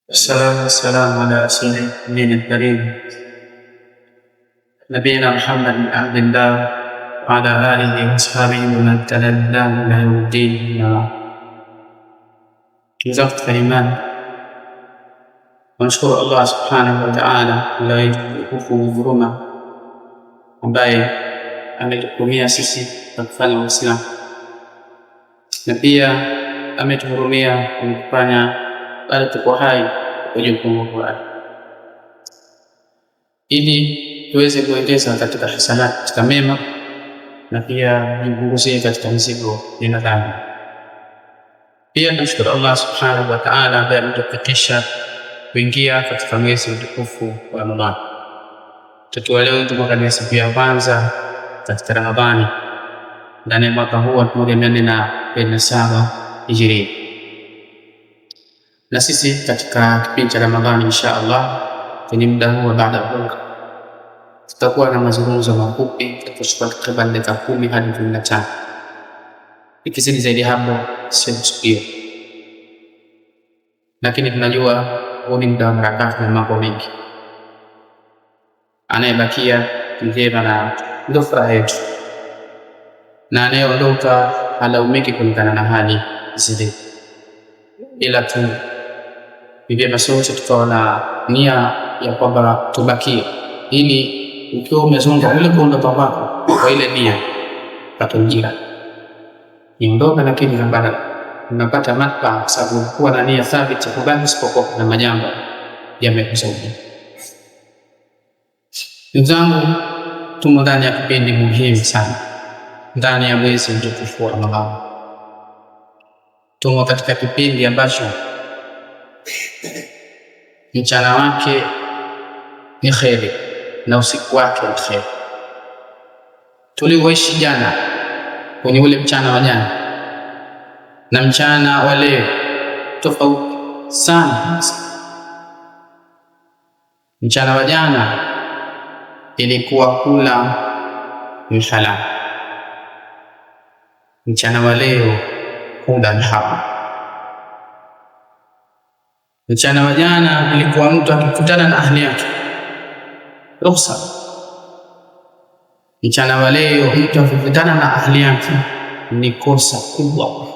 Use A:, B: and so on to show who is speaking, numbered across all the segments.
A: والسلام على سيد الدين الكريم نبينا محمد بن عبد الله وعلى آله وأصحابه ومن تبعهم إلى يوم الدين. Ndugu katika imani, tunamshukuru Allah subhanahu wa ta'ala mtukufu wa huruma ambaye ametuhurumia sisi kwa kufanya Uislamu, na pia ametuhurumia kwa kufanya bado tuko hai kwa jukumu lake, ili tuweze kuongeza katika hasanat, katika mema, na pia tupunguzie katika mzigo na dhambi. Pia tunashukuru Allah subhanahu wa ta'ala ambaye ametufikisha kuingia katika mwezi mtukufu wa Ramadhani. Tukiwa leo tuko katika siku ya kwanza katika Ramadhani ndani ya mwaka huu wa 1447 Hijria, na sisi katika kipindi cha Ramadhani insha Allah kwenye muda huu baada ya funga tutakuwa na mazungumzo mafupi, tutachukua takriban dakika 10 hadi 15. Ikizidi zaidi hapo sio, lakini tunajua huu ni muda wa harakati na mambo mengi. Anayebakia njema na ndio furaha yetu, na anayeondoka halaumiki kulingana na hali zile, ila tu vivyo sote tukawa na nia ya kwamba tubakie, ili ukiwa umezunga ule kuondoka kwako kwa ile nia patojira niondoka, lakini unapata manufaa kwa sababu kuwa na nia thabiti kubaki, isipokuwa na majambo yamekusaidia. Ndugu zangu, tumo ndani ya kipindi muhimu sana ndani ya mwezi mtukufu wa Ramadhani. Tumo katika kipindi ambacho mchana wake ni kheri na usiku wake ni kheri. Tulioishi jana kwenye ule mchana wa jana na mchana wa leo tofauti sana. Mchana wa jana ilikuwa kula ni halal, mchana wa leo kula ni haram. Mchana wa jana ilikuwa mtu akikutana na ahli yake ruhusa, mchana wa leo mtu akikutana na ahli yake ni kosa kubwa.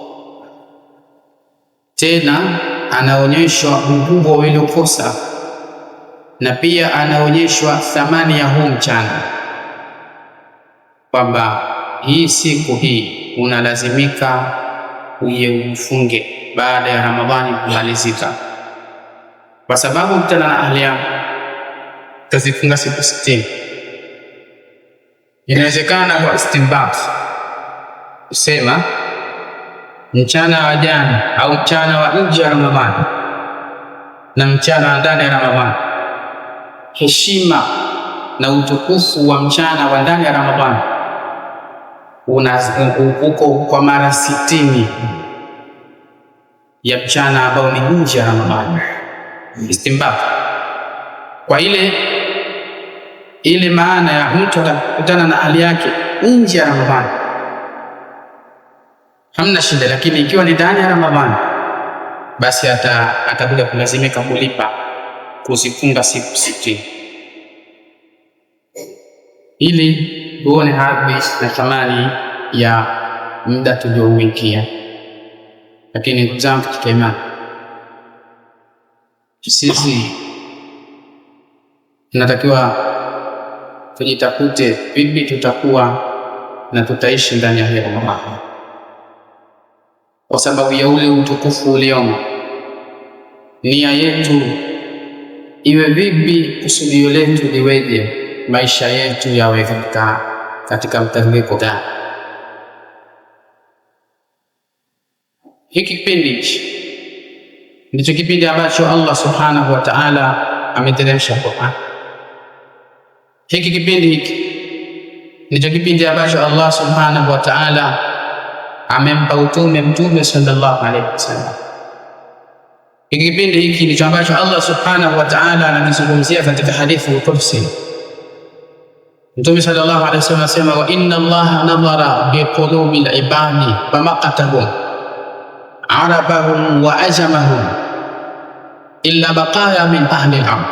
A: Tena anaonyeshwa ukubwa wa ile kosa, na pia anaonyeshwa thamani ya huu mchana, kwamba hii siku hii unalazimika ufunge baada ya Ramadhani kumalizika, kwa sababu mkutana na ahli yako utazifunga siku 60. Inawezekana kwa istinbat kusema mchana wa jana au mchana wa nje ya Ramadhani na mchana wa ndani ya Ramadhani, heshima na utukufu wa mchana wa ndani ya Ramadhani uko kwa mara 60 ya mchana ambao ni nje ya Ramadhani. Istinbat kwa ile maana ya mtu atakutana na hali yake nje ya Ramadhani hamna shida, lakini ikiwa ni ndani ya Ramadhani basi atakuja kulazimika kulipa kuzifunga siku 60, ili uone hadhi na thamani ya muda tuliouingia. Lakini ndugu zangu katika imani, sisi tunatakiwa tujitafute vipi tutakuwa na tutaishi ndani ya Ramadhani, kwa sababu ya ule utukufu uliomo. Nia yetu iwe vipi, kusudio letu liweje, maisha yetu yawe katika mtiririko gani? Hiki kipindi ndicho kipindi ambacho Allah subhanahu wa ta'ala ameteremsha Qur'an. Hiki kipindi ndicho kipindi ambacho Allah subhanahu wa ta'ala amempa Mtume sallallahu alaihi wasallam. Hiki kipindi hiki ndicho ambacho Allah subhanahu wa ta'ala anakizungumzia katika hadithi al-Qudsi. Mtume sallallahu alaihi wasallam anasema, wa inna Allaha nadhara bi qulubi al-ibadi wa maqatahum arabahum wa ajamahum illa baqaya min ahli al-ard,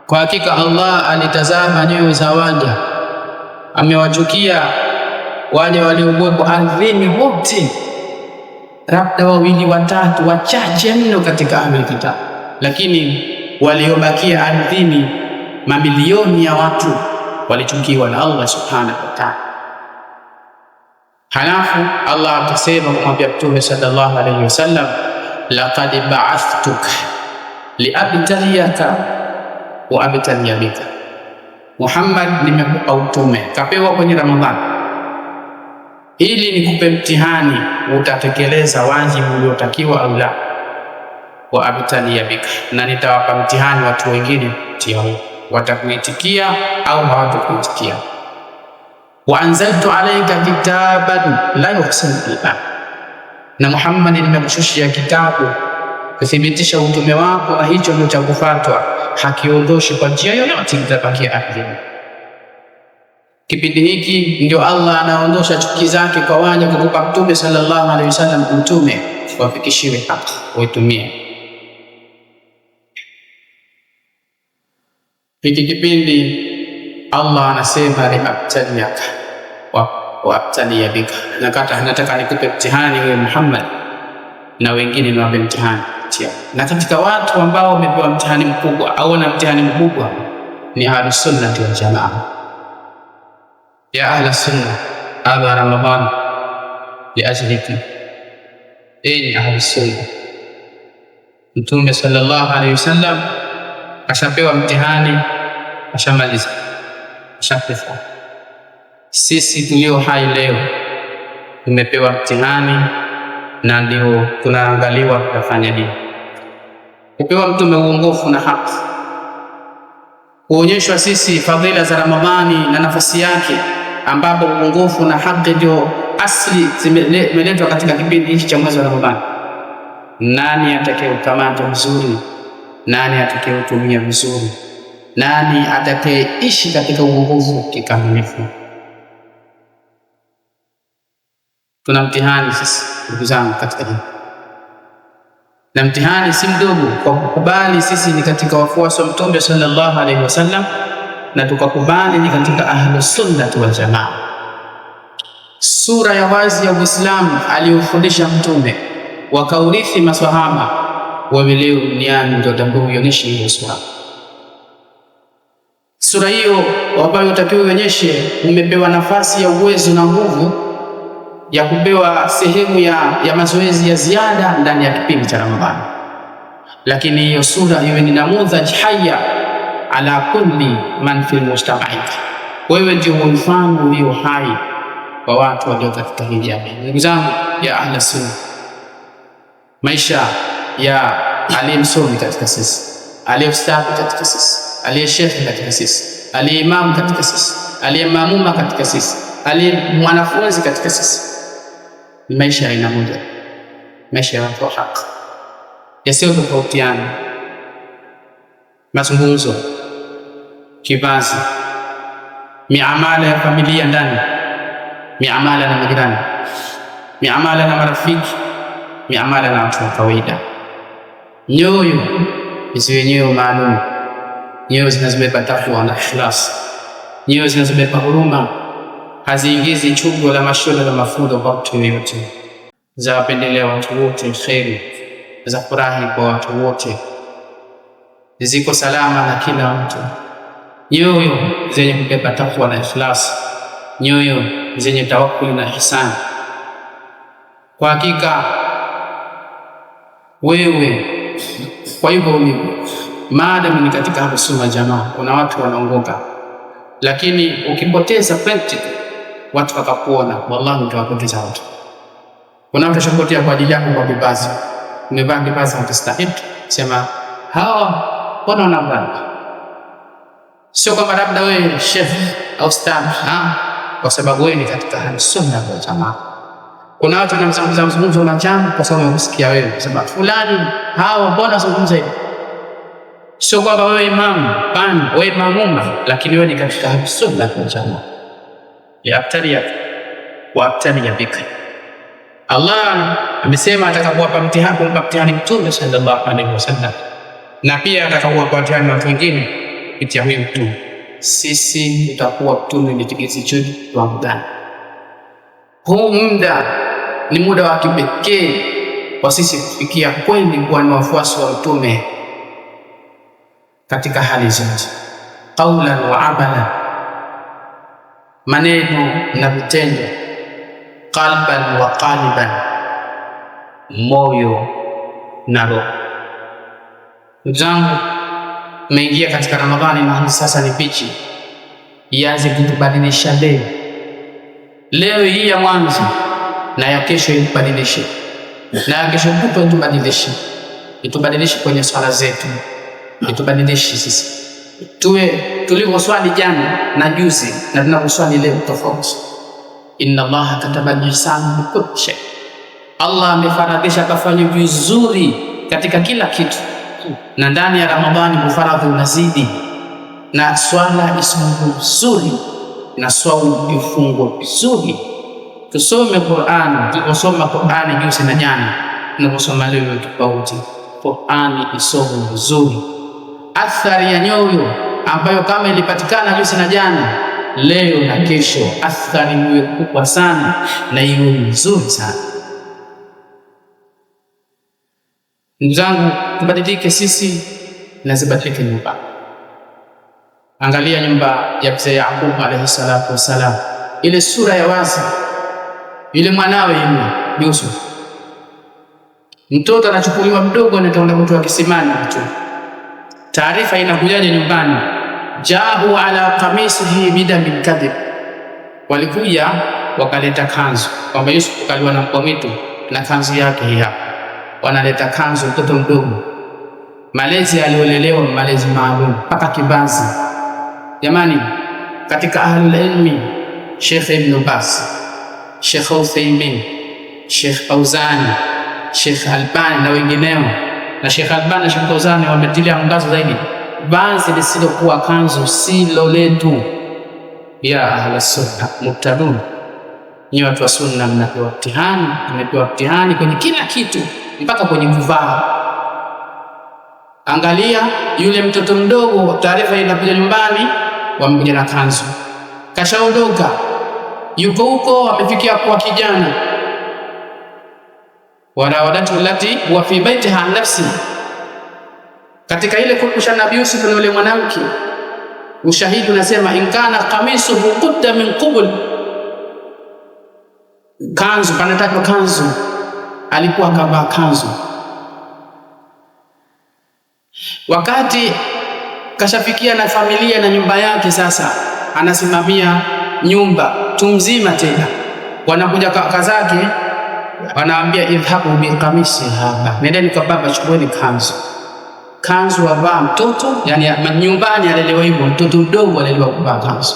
A: kwa hakika Allah alitazama nyoyo za waja, amewachukia wale waliokuwepo ardhini wote, labda wawili watatu wachache mno katika ahli kitab, lakini waliobakia ardhini mamilioni ya watu walichukiwa na Allah subhanahu wa ta'ala. Halafu Allah akasema kumwambia Mtume sallallahu alayhi wasallam, laqad ba'athtuka liabtaliyaka wa abtaliya bika, Muhammad, nimekupa utume, kapewa kwenye Ramadhani ili nikupe mtihani, utatekeleza wajibu uliotakiwa au la, wa abtaliya bika, na nitawapa mtihani watu wengine, watakuitikia au hawatakuitikia. Wa anzaltu alayka kitaban la yuhsanu al-iman, na Muhammad, nimekushushia kitabu kuthibitisha utume wako, na hicho ndio cha kufuatwa, hakiondoshi kwa njia yoyote, kitabakia ardhini. Kipindi hiki ndio Allah anaondosha chuki zake kwa waja, kukupa Mtume sallallahu alaihi wasallam utume, wafikishiwe haki, waitumie. Hiki kipindi Allah anasema liabtaliyaka wa abtaliya bika, nataka nikupe mtihani wewe Muhammad, na wengine niwape mtihani. Na katika watu ambao wamepewa mtihani mkubwa au na mtihani mkubwa ni ahlus sunnah wal jamaa. Ya ahlus sunnah, hadha Ramadhan liajlikum, enyi ahlus sunnah. Mtume sallallahu alayhi wasallam ashapewa mtihani, ashamaliza, ashapita. Sisi tulio hai leo tumepewa mtihani, na ndio tunaangaliwa tutafanya nini. Kupewa mtume uongofu na haki, kuonyeshwa sisi fadhila za Ramadhani na nafasi yake, ambapo uongofu na haki ndio asli zimeletwa katika kipindi hiki cha mwezi wa Ramadhani. Nani atakayeukamata vizuri? Nani atakayeutumia vizuri? Nani atakayeishi katika uongofu kikamilifu? Tuna mtihani sisi ndugu zangu katika hili, na mtihani si mdogo, kwa kukubali sisi ni katika wafuasi wa Mtume sallallahu alaihi wasallam, na tukakubali ni katika ahlus sunnah wal jamaa. Sura ya wazi ya Uislamu aliyofundisha Mtume, wakaurithi maswahaba, wawe leo duniani ndio watakaoionyesha hiyo sura. Sura hiyo ambayo utakiwa uonyeshe, umepewa nafasi ya uwezo na nguvu ya kupewa sehemu ya mazoezi ya ziada ndani ya kipindi cha Ramadhani, lakini hiyo sura iwe ni namudhaj hayya ala kulli man fil mujtama'i. Wewe ndio mfano ulio hai kwa watu walio katika hii jamii. Ndugu zangu ya ahla sunna, maisha ya aliyemsomi katika sisi, aliyestaafu katika sisi, aliyeshekhi katika sisi, aliyeimamu katika sisi, aliyemamuma katika sisi, aliyemwanafunzi katika sisi, ni maisha ya aina moja, maisha ya watu wa haki yasiyotofautiana. Mazungumzo, kivazi, miamala ya familia ndani, miamala na majirani, miamala na marafiki, miamala na watu wa kawaida. Nyoyo isiwe nyoyo maalum, nyoyo zinazobeba takwa na ikhlas, nyoyo zinazobeba huruma, haziingizi chugo la mashoda la mafundo kwa mtu yoyote, za wapendelea watu wote kheri, za furahi kwa watu wote, ziko salama na kila mtu. Nyoyo zenye kubeba takwa na ikhlas, nyoyo zenye tawakkul na ihsan. Kwa hakika wewe, kwa hivyo maadamu ni katika ahlus sunna jamaa, kuna watu wanaongoka, lakini ukipoteza practice watu wakakuona, wallahi utawapoteza watu. Kuna mtu ashapotea kwa ajili yako kwa vibazi, umevaa vibazi utastahili, sema hawa wana wanavaa. Sio kama labda wewe chef au staff, kwa sababu wewe ni katika ahlus sunna wal jamaa. Kuna watu wanamzungumza na jambo kwa sababu wamesikia wewe sema fulani, hawa mbona wazungumza hivi. Sio kwamba wewe imamu, pana wewe mamuma, lakini wewe ni katika ahlus sunna wal jamaa. Yaabtaliya wa abtaliya bika. Allah amesema atakapokupa mtihani Mtume sallallahu alaihi wasallam, na pia atakapowapatia na watu wengine kupitia huyu mtume. Sisi tutakuwa mtume ni kigezo chetu kwa muda. Huu muda ni muda wa kipekee kwa sisi kufikia kweli kuwa ni wafuasi wa mtume katika hali zote, qaulan wa amalan, maneno na vitendo, qalban wa qaliban, moyo na roho. Ndugu zangu, tumeingia katika Ramadhani na sasa ni pichi ianze kutubadilisha leo hii ya mwanzo, na ya kesho itubadilishe, na ya kesho kutwa itubadilishe kwenye swala zetu, itubadilishe sisi tuwe tulivyoswali jana na juzi na tunavyoswali leo tofauti. Inna Allaha kataba al-ihsana bi kulli shay, Allah amefaradhisha kafanya vizuri katika kila kitu, na ndani ya Ramadhani mufaradhi unazidi, na swala isomo vizuri na swaumu ifungo vizuri. Tusome Qur'an, tukosoma Qur'ani juzi na jana na kusoma leo tofauti. Qur'ani isomo vizuri, athari ya nyoyo ambayo kama ilipatikana juzi na jana, leo na kesho athari iwe kubwa sana na iwe nzuri sana. Ndugu zangu, tubadilike sisi na zibadilike nyumba. Angalia nyumba ya mzee Yaqub alayhi salatu wasalam, ile sura ya wazi, ile mwanawe Yusuf, mtoto anachukuliwa mdogo na taona mtu akisimama tu. Taarifa inakujaje nyumbani? Ja'u ala qamisihi bidamin kadhib, walikuja wakaleta kanzu kwamba Yusuf kaliwa na mbwa mwitu na kanzu yake hii hapa. Wanaleta kanzu, mtoto mdogo, malezi aliolelewa malezi maalum mpaka kibazi. Jamani, katika ahlul ilmi Sheikh Ibn Baz, Sheikh Uthaymeen, Sheikh Fauzani, Sheikh Albani na wengineo, na Sheikh Albani na Sheikh Fauzani wametilia mkazo zaidi, vazi lisilokuwa kanzu silo letu. Ya ahlus sunna mubtadun, ni watu wa sunna mnapewa mtihani, tumepewa mtihani kwenye kila kitu mpaka kwenye kuvaa. Angalia yule mtoto mdogo, taarifa inakuja nyumbani, wamekuja na kanzu, kashaondoka, yuko huko, amefikia kuwa kijana. Warawadatu allati wa fi baitiha nafsi, katika ile kukusha Nabii Yusuf na yule mwanamke, ushahidi unasema in kana qamisuhu qudda min qubul, kanzu, panataka kanzu, alikuwa kavaa kanzu. Wakati kashafikia na familia na nyumba yake, sasa anasimamia nyumba tumzima. Tena wanakuja kaka zake, wanaambia idhabu bi qamisi hapa, nendeni kwa baba, chukueni kanzu. Kanzu wavaa mtoto, yani nyumbani alelewa hivyo, mtoto mdogo alelewa kuvaa kanzu.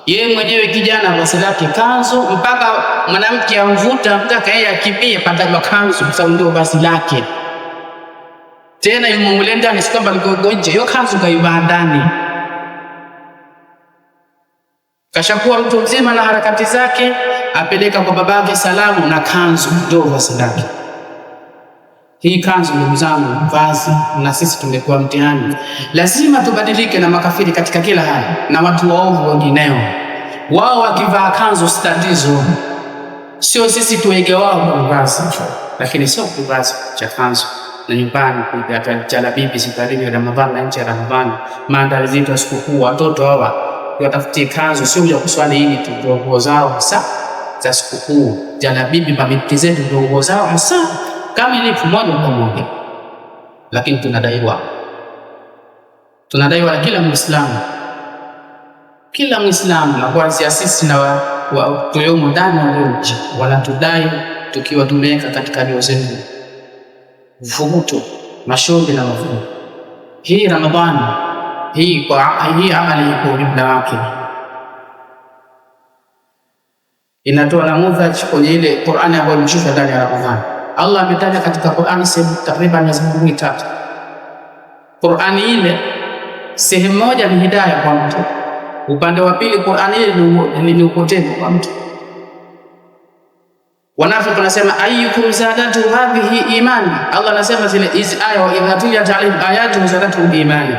A: Yeye mwenyewe kijana vazi lake kanzu, mpaka mwanamke amvuta mpaka yeye akimbie pataka kanzu, kwa sababu ndio vazi lake. Tena yule ndani si kwamba alikuwa nje, hiyo kanzu kaivaa ndani. Kashakuwa mtu mzima na harakati zake, apeleka kwa babake salamu na kanzu ndio vazi lake. Hii kanzu, ndugu zangu, vazi, na sisi tungekuwa mtihani. Lazima tubadilike na makafiri katika kila hali, na watu waovu wengineo. Wao wakivaa kanzu statizo, sio sisi tuige wao kwa vazi, lakini sio vazi cha kanzu. Na nyumbani kwa jalabibi sifarini Ramadhani na nje ya Ramadhani, maandalizi ya sikukuu, watoto hawa watafutie kanzu, sio kuja kuswali hili tu, ndio nguo zao hasa za sikukuu. Jalabibi mabinti zetu ndio nguo zao hasa kama ile moja kwa moja. Lakini tunadaiwa na kila Muislamu, na kuanzia sisi na tuliomo ndani na nje, wanatudai tukiwa tumeweka katika nyoyo zetu vuguto, mashombe na mavuno. Hii Ramadhani hii amali kwa ujumla wake inatoa namudhaji kwenye ile Qur'ani ambayo imeshuka ndani ya Ramadhani. Allah ametaja katika Qur'ani sehemu takriban 3. Qur'ani ile sehemu moja ni hidayah kwa mtu, upande wa pili Qur'ani ile ni upotevu kwa mtu. Wanafiki wanasema ayyukum zadatu hadhihi imani. Allah anasema zile hizi aya, wa idha tuliyat alayhim ayatu zadatuhum imani.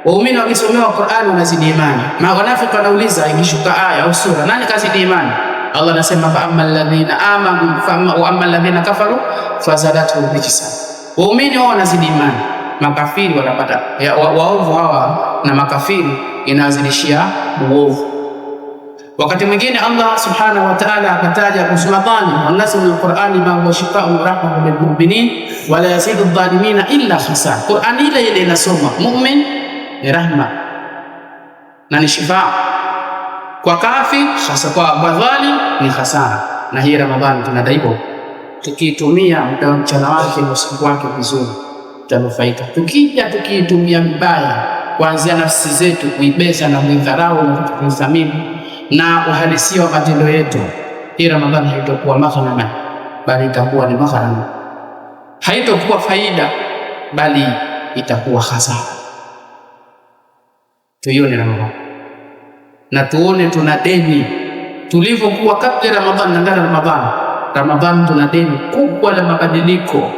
A: Waumini wakisomewa Qur'an wanazidi imani. Wanafiki wanauliza ikishuka aya au sura, nani kazidi imani? Allah anasema fa ammal ladhina amanu wa ammal ladhina kafaru fazadatuhum rijsan. Waumini wao wanazidi imani, makafiri wanapata waovu hawa na makafiri inazidishia uovu. Wakati mwingine Allah subhanahu wa ta'ala akataja kusumadhani wanasema min alqur'ani ma huwa shifaa'un wa rahmatun lil mu'minin wa la yazidu adh-dhalimina illa khasara. Qur'ani ile inasoma mu'min ni rahma na ni shifaa kwa kafir, hasa kwa madhalim ni khasara. Na hii Ramadhani tunadaiwa tukiitumia muda wa mchana wake na usiku wake vizuri tutanufaika. Tukija tukiitumia vibaya, kuanzia nafsi zetu kuibeza na kuidharau na kutothamini na uhalisia wa matendo yetu, hii Ramadhani haitakuwa maghana bali itakuwa ni maghana, haitakuwa faida bali itakuwa hasara. Tuione Ramadhani na tuone tuna deni tulivyokuwa kabla Ramadhani na ndani ya Ramadhani. Ramadhani tuna deni kubwa la mabadiliko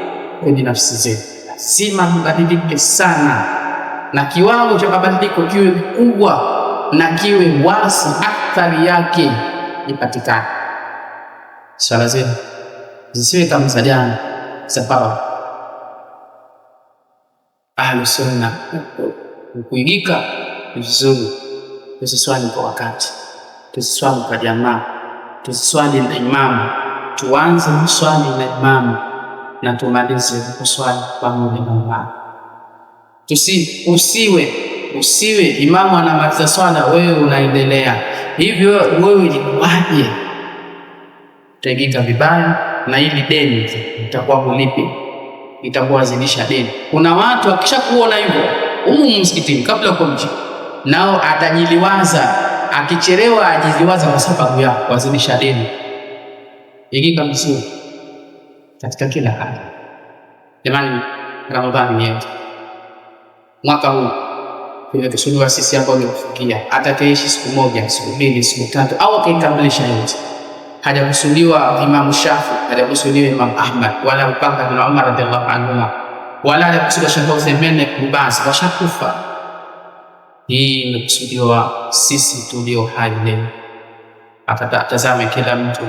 A: kwenye nafsi zetu, lazima mbadilike sana, na kiwango cha mabadiliko kiwe kubwa na kiwe wasi, athari yake ipatikane. Swala zetu zisiwe kama za jana sababu Ahlus Sunna kuigika vizuri. Tusiswali kwa wakati, tusiswali kwa jamaa, tusiswali na imamu. Tuanze kuswali na imamu na tumalize kuswali pamoja na imamu. Usiwe imamu anamaliza swala wewe unaendelea hivyo, wewe ilikuwaje? Utaigika vibaya, na ili deni itakuwa kulipi, itakuwa zidisha deni. Kuna watu wakishakuona hivyo msikitini kabla kwa mji, nao atajiliwaza, akichelewa ajiliwaza kwa sababu ya kuzidisha deni. Igika vizuri katika kila hali. Jamani, Ramadhani yetu mwaka huu tunakusudiwa sisi ambao tumefikia, atakayeishi siku moja, siku mbili, siku tatu au akaikamilisha yote. Hajakusudiwa Imam Shafi, hajakusudiwa Imam Ahmad wala Abubakar bin Umar radhiallahu anhu, wala hajakusudiwa Sheikh Uthaymeen ibn Baz, washakufa. Hii imekusudiwa sisi tulio hai leo. Atatazame kila mtu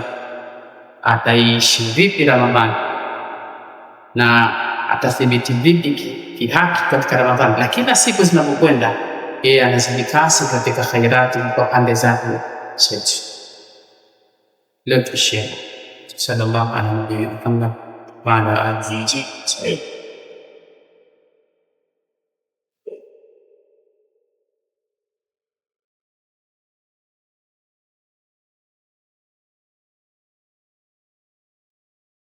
A: ataishi vipi Ramadhani na atathibiti vipi kihaki katika Ramadhani. Lakini kila siku zinapokwenda yeye anazidi kasi katika khairati kwa pande zake zote. Leo tushie sallallahu alaihi wa sallam wa ala alihi